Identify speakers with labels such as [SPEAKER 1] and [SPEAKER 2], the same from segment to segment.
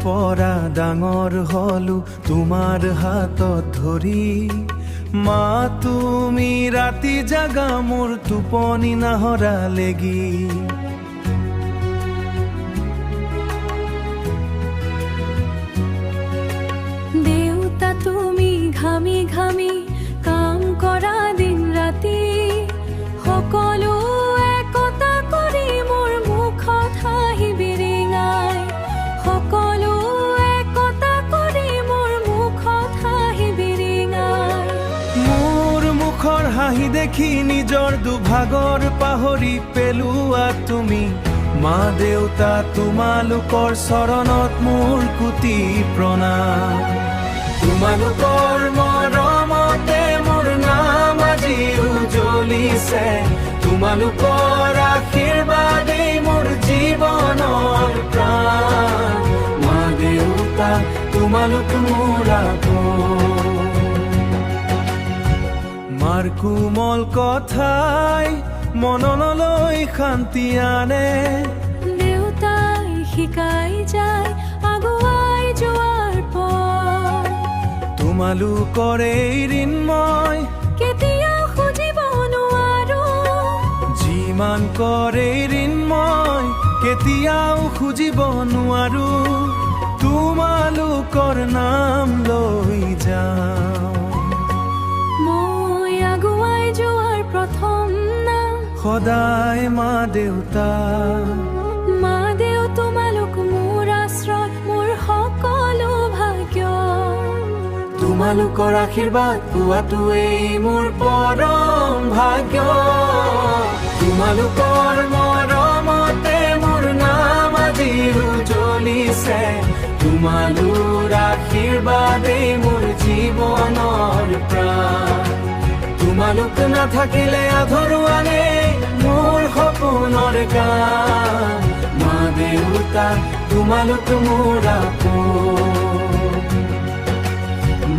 [SPEAKER 1] পৰা ডাঙৰ হলো তোমাৰ হাতত ধৰি। মা তুমি ৰাতি জাগা মোৰ টোপনি নাহৰা লেগি।
[SPEAKER 2] দেউতা তুমি ঘামি ঘামি কাম কৰা দিন ৰাতি, সকলো একতা কৰি মোৰ মুখত হাঁহি বিৰিঙাই। সকলো একতা কৰি মোৰ মুখত হাঁহি বিৰিঙাই।
[SPEAKER 1] মোৰ মুখৰ হাঁহি দেখি নিজৰ দুভাগৰ পাহৰি পেলোৱা তুমি। মা দেউতা তোমালোকৰ চৰণত মোৰ কোটি প্ৰণাম। তোমালোকৰ মৰমতে মোৰ নাম আজি উজ্বলিছে। তোমালোকৰ আশীৰ্বাদেই মোৰ জীৱনৰ প্ৰাণ। মা দেউতা তোমালোক মোৰ আপোন। মাৰ কোমল কথাই মনলৈ শান্তি আনে।
[SPEAKER 2] দেউতাই শিকাই যায় আগুৱাই যোৱাৰ পথ।
[SPEAKER 1] তোমালোকৰ এই ঋণ মই
[SPEAKER 2] কেতিয়াও খুজিব নোৱাৰো।
[SPEAKER 1] যিমান কৰে ঋণ মই কেতিয়াও খুজিব নোৱাৰো। তোমালোকৰ নাম লৈ যাওঁ।
[SPEAKER 2] মই আগুৱাই যোৱাৰ প্ৰথম নাম
[SPEAKER 1] সদায় মা দেউতা।
[SPEAKER 2] মা দেউ তোমালোক মোৰ আশ্ৰয়, মোৰ সকলো ভাগ্য।
[SPEAKER 1] তোমালোকৰ আশীৰ্বাদ পোৱাটোৱেই মোৰ পৰম ভাগ্য। তোমালোকৰ মৰমতে মোৰ নাম আজি উজ্বলিছে। তোমালোকৰ আশীৰ্বাদেই মোৰ জীৱনৰ প্ৰাণ। তোমালোক নাথাকিলে আধৰুৱানে মোৰ সপোনৰ গান। মা দেউতা তোমালোক মোৰ আপোন।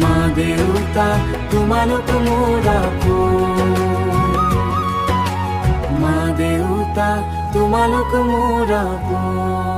[SPEAKER 1] মা দেউতা তোমালোক মোৰ আপোন। মা দেউতা তোমালোক মোৰ আপোন।